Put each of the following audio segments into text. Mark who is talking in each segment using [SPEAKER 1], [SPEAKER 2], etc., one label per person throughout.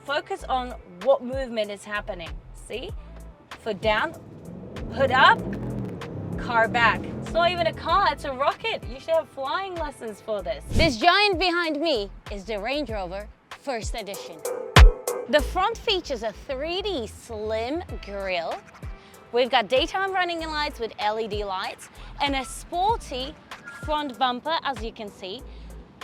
[SPEAKER 1] focus on what movement is happening. See? Foot down, hood up, car back. It's not even a car, it's a rocket. You should have flying lessons for this. This giant behind me is the Range Rover First Edition. The front features a 3D slim grille. We've got daytime running lights with LED lights and a sporty front bumper, as you can see.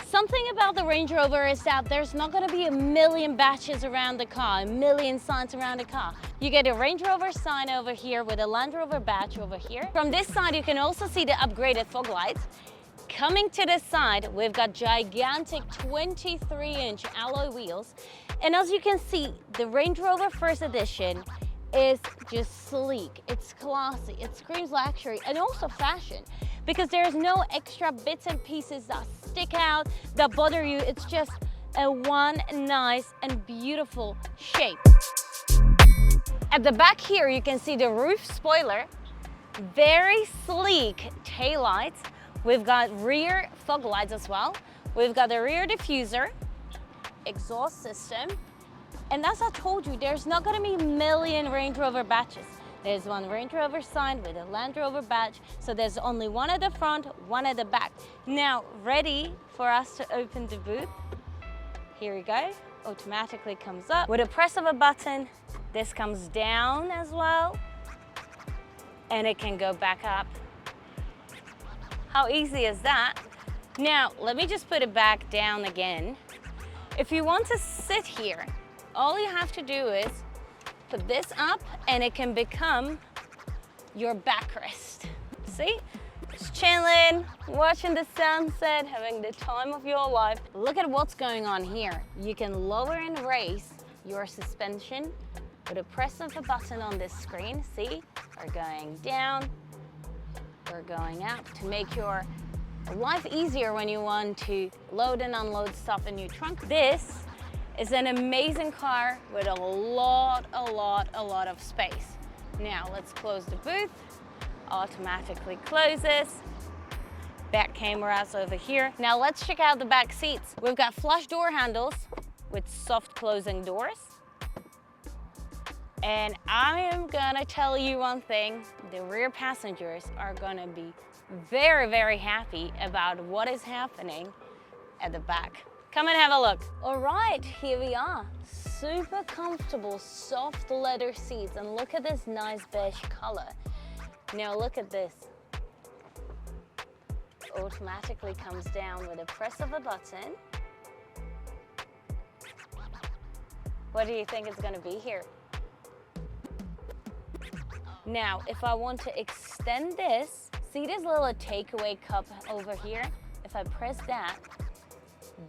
[SPEAKER 1] Something about the Range Rover is that there's not going to be a million badges around the car, a million signs around the car. You get a Range Rover sign over here with a Land Rover badge over here. From this side, you can also see the upgraded fog lights. Coming to this side, we've got gigantic 23-inch alloy wheels. And as you can see, the Range Rover First Edition is just sleek, it's classy, it screams luxury and also fashion, because there's no extra bits and pieces that stick out, that bother you. It's just a one nice and beautiful shape. At the back here, you can see the roof spoiler, very sleek taillights. We've got rear fog lights as well. We've got the rear diffuser, exhaust system, and as I told you, there's not going to be a million Range Rover badges. There's one Range Rover sign with a Land Rover badge, so there's only one at the front, one at the back. Now, ready for us to open the boot. Here we go. Automatically comes up. With a press of a button, this comes down as well, and it can go back up. How easy is that? Now, let me just put it back down again. If you want to sit here, all you have to do is put this up and it can become your backrest. See? Just chilling, watching the sunset, having the time of your life. Look at what's going on here. You can lower and raise your suspension with a press of a button on this screen. See? We're going down, we're going up to make your life easier when you want to load and unload stuff in your trunk. This is an amazing car with a lot of space. Now let's close the boot. Automatically closes. Back cameras over here. Now let's check out the back seats. We've got flush door handles with soft closing doors. And I am gonna tell you one thing, the rear passengers are gonna be very happy about what is happening at the back. Come and have a look. All right, here we are. Super comfortable, soft leather seats, and look at this nice beige color. Now look at this. Automatically comes down with a press of a button. What do you think is gonna be here? Now, if I want to extend this, see this little takeaway cup over here? If I press that,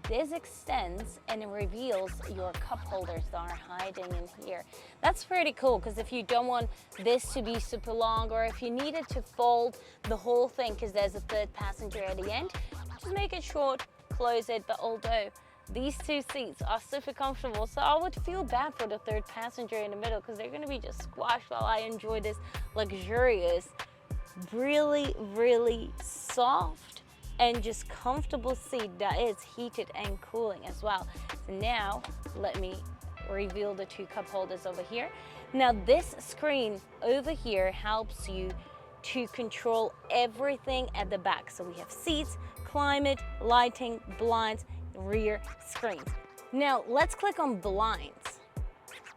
[SPEAKER 1] this extends and it reveals your cup holders that are hiding in here. That's pretty cool, because if you don't want this to be super long, or if you needed to fold the whole thing because there's a third passenger at the end, just make it short, close it. But although these two seats are super comfortable, so I would feel bad for the third passenger in the middle, because they're going to be just squashed while I enjoy this luxurious, really soft and just comfortable seat that is heated and cooling as well. So now let me reveal the two cup holders over here. Now this screen over here helps you to control everything at the back. So we have seats, climate, lighting, blinds, rear screens. Now let's click on blinds.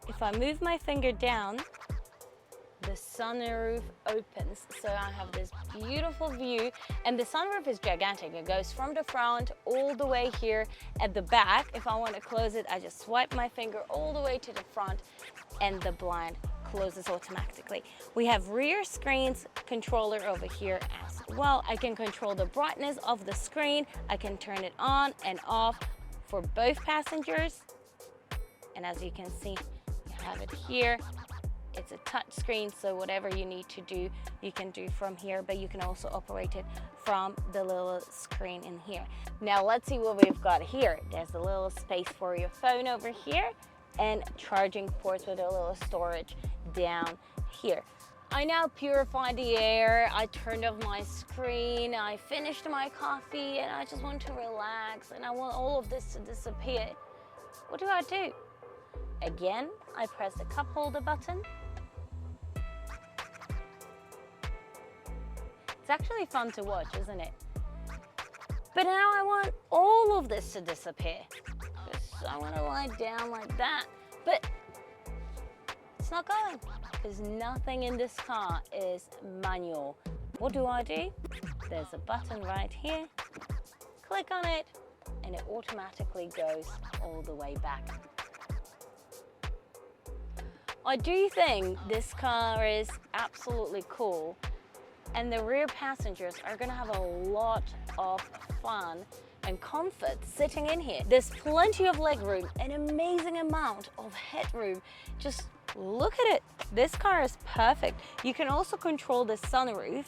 [SPEAKER 1] If I move my finger down, the sunroof opens, so I have this beautiful view, and the sunroof is gigantic. It goes from the front all the way here at the back. If I want to close it, I just swipe my finger all the way to the front and the blind closes automatically. We have rear screens controller over here as well. I can control the brightness of the screen. I can turn it on and off for both passengers, and as you can see, you have it here. It's a touch screen, so whatever you need to do, you can do from here, but you can also operate it from the little screen in here. Now let's see what we've got here. There's a little space for your phone over here and charging ports with a little storage down here. I now purified the air, I turned off my screen, I finished my coffee, and I just want to relax, and I want all of this to disappear. What do? Again, I press the cup holder button. It's actually fun to watch, isn't it? But now I want all of this to disappear. So I want to lie down like that, but it's not going because nothing in this car is manual. What do? There's a button right here. Click on it and it automatically goes all the way back. I do think this car is absolutely cool, and the rear passengers are gonna have a lot of fun and comfort sitting in here. There's plenty of leg room, an amazing amount of headroom. Just look at it. This car is perfect. You can also control the sunroof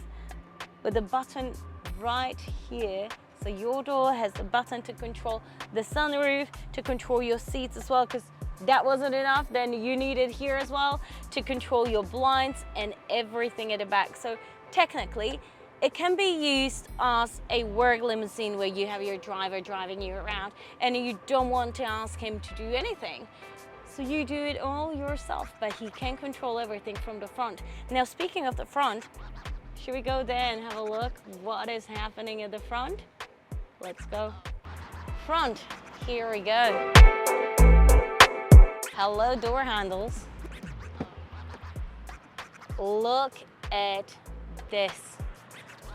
[SPEAKER 1] with the button right here. So your door has a button to control the sunroof, to control your seats as well, because that wasn't enough, then you need it here as well to control your blinds and everything at the back. So technically, it can be used as a work limousine where you have your driver driving you around and you don't want to ask him to do anything. So you do it all yourself, but he can control everything from the front. Now, speaking of the front, should we go there and have a look what is happening at the front? Let's go. Front, here we go. Hello, door handles. Look at this.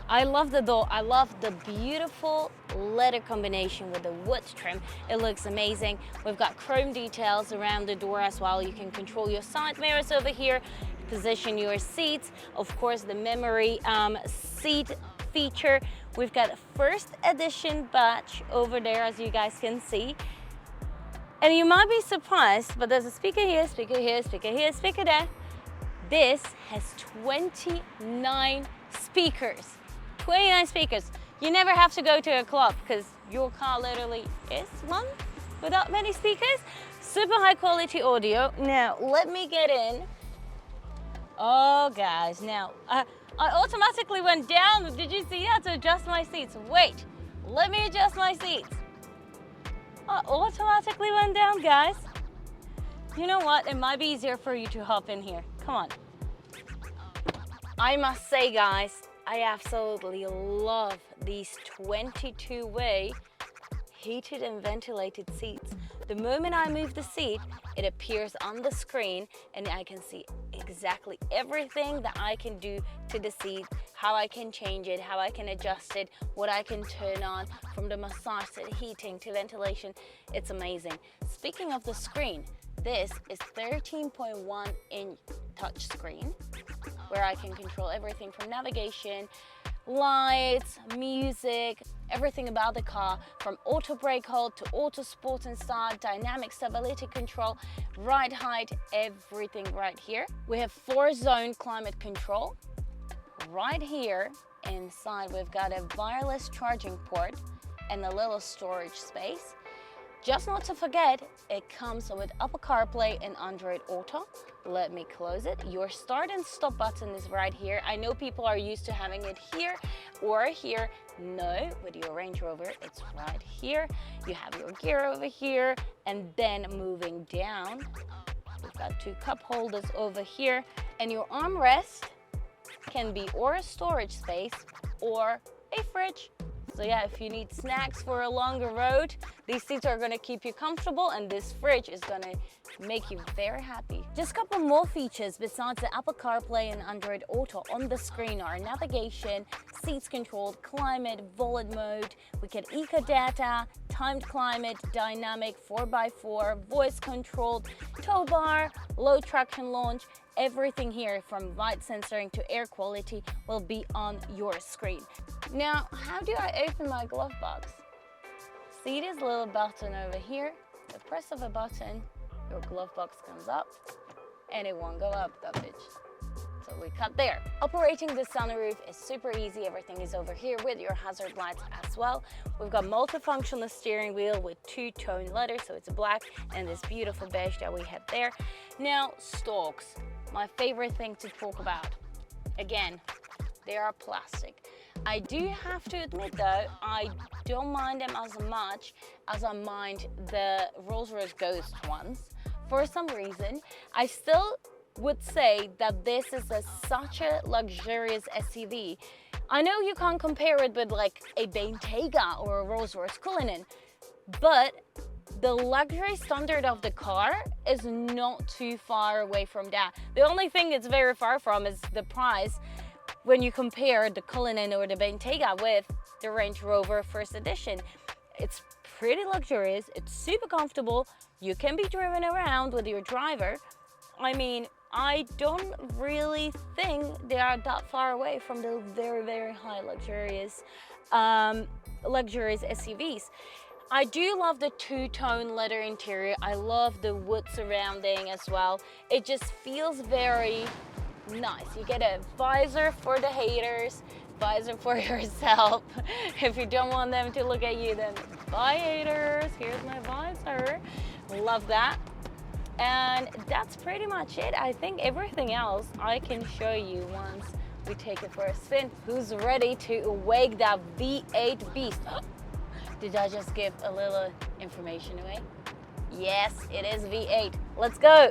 [SPEAKER 1] I love the door. I love the beautiful leather combination with the wood trim. It looks amazing. We've got chrome details around the door as well. You can control your side mirrors over here, position your seats. Of course, the memory seat feature. We've got a first edition badge over there, as you guys can see. And you might be surprised, but there's a speaker here, speaker here, speaker here, speaker there. This has 29 speakers. 29 speakers. You never have to go to a club because your car literally is one without many speakers. Super high quality audio. Now, let me get in. Oh, guys, now, I automatically went down. Did you see that? To adjust my seats. Wait, let me adjust my seats. I automatically went down, guys. You know what? It might be easier for you to hop in here. Come on. I must say, guys, I absolutely love these 22-way heated and ventilated seats. The moment I move the seat, it appears on the screen and I can see exactly everything that I can do to the seat, how I can change it, how I can adjust it, what I can turn on, from the massage to the heating to ventilation. It's amazing. Speaking of the screen, this is 13.1-inch touch screen where I can control everything from navigation, lights, music, everything about the car, from auto brake hold to auto sport and start, dynamic stability control, ride height, everything right here. We have 4-zone climate control. Right here inside we've got a wireless charging port and a little storage space. Just not to forget, it comes with Apple CarPlay and Android Auto. Let me close it. Your start and stop button is right here. I know people are used to having it here or here. No, with your Range Rover, it's right here. You have your gear over here, and then moving down, we've got 2 cup holders over here, and your armrest can be or a storage space or a fridge. So yeah, if you need snacks for a longer road, these seats are gonna keep you comfortable, and this fridge is gonna make you very happy. Just a couple more features besides the Apple CarPlay and Android Auto on the screen are navigation, seats controlled, climate, volant mode, we get eco data, timed climate, dynamic 4x4, voice controlled, tow bar, low traction launch. Everything here from light sensoring to air quality will be on your screen. Now, how do I open my glove box? See this little button over here? The press of a button, your glove box comes up, and it won't go up, that bitch. So we cut there. Operating the sunroof is super easy. Everything is over here with your hazard lights as well. We've got multifunctional steering wheel with 2-tone leather, so it's black and this beautiful beige that we have there. Now, stalks, my favorite thing to talk about. Again, they are plastic. I do have to admit though, I don't mind them as much as I mind the Rolls-Royce Ghost ones for some reason, I still would say that this is such a luxurious SUV. I know you can't compare it with like a Bentayga or a Rolls-Royce Cullinan, but the luxury standard of the car is not too far away from that. The only thing it's very far from is the price when you compare the Cullinan or the Bentayga with the Range Rover First Edition. It's pretty luxurious, it's super comfortable, you can be driven around with your driver. I mean, I don't really think they are that far away from the very, very high luxurious SUVs. I do love the two-tone leather interior. I love the wood surrounding as well. It just feels very nice. You get a visor for the haters, visor for yourself. If you don't want them to look at you, then bye haters, here's my visor. Love that. And that's pretty much it. I think everything else I can show you once we take it for a spin. Who's ready to wake that V8 beast? Did I just give a little information away? Yes, it is V8. Let's go.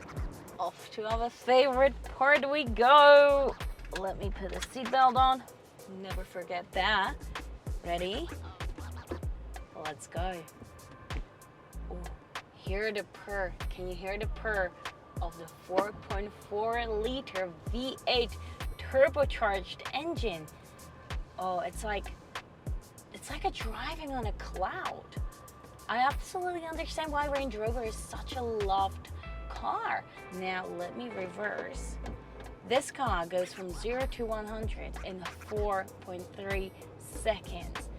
[SPEAKER 1] Off to our favorite part we go. Let me put a seatbelt on. Never forget that. Ready? Let's go. Ooh, hear the purr. Can you hear the purr of the 4.4 liter V8 turbocharged engine? Oh, it's like a driving on a cloud. I absolutely understand why Range Rover is such a loved car. Now let me reverse. This car goes from 0 to 100 in 4.3 seconds.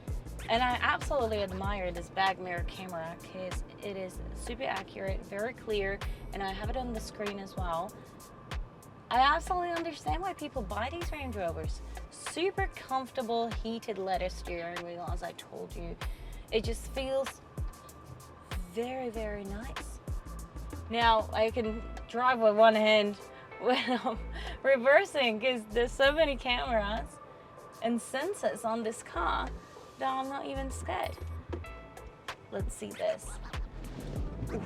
[SPEAKER 1] And I absolutely admire this back mirror camera because it is super accurate, very clear, and I have it on the screen as well. I absolutely understand why people buy these Range Rovers. Super comfortable heated leather steering wheel, as I told you. It just feels very, very nice. Now I can drive with one hand when I'm reversing because there's so many cameras and sensors on this car that I'm not even scared. Let's see this. Ooh.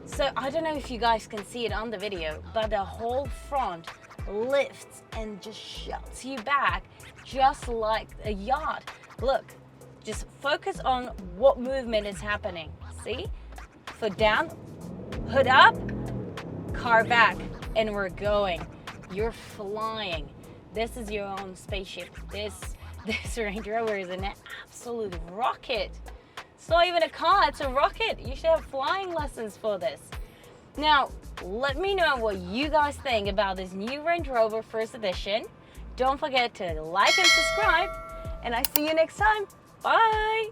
[SPEAKER 1] So I don't know if you guys can see it on the video, but the whole front lifts and just shuts you back just like a yacht. Look, just focus on what movement is happening. See? Foot down, hood up, car back, and we're going. You're flying. This is your own spaceship. This Range Rover is an absolute rocket. It's not even a car, it's a rocket. You should have flying lessons for this. Now, let me know what you guys think about this new Range Rover First Edition. Don't forget to like and subscribe, and I see you next time. Bye.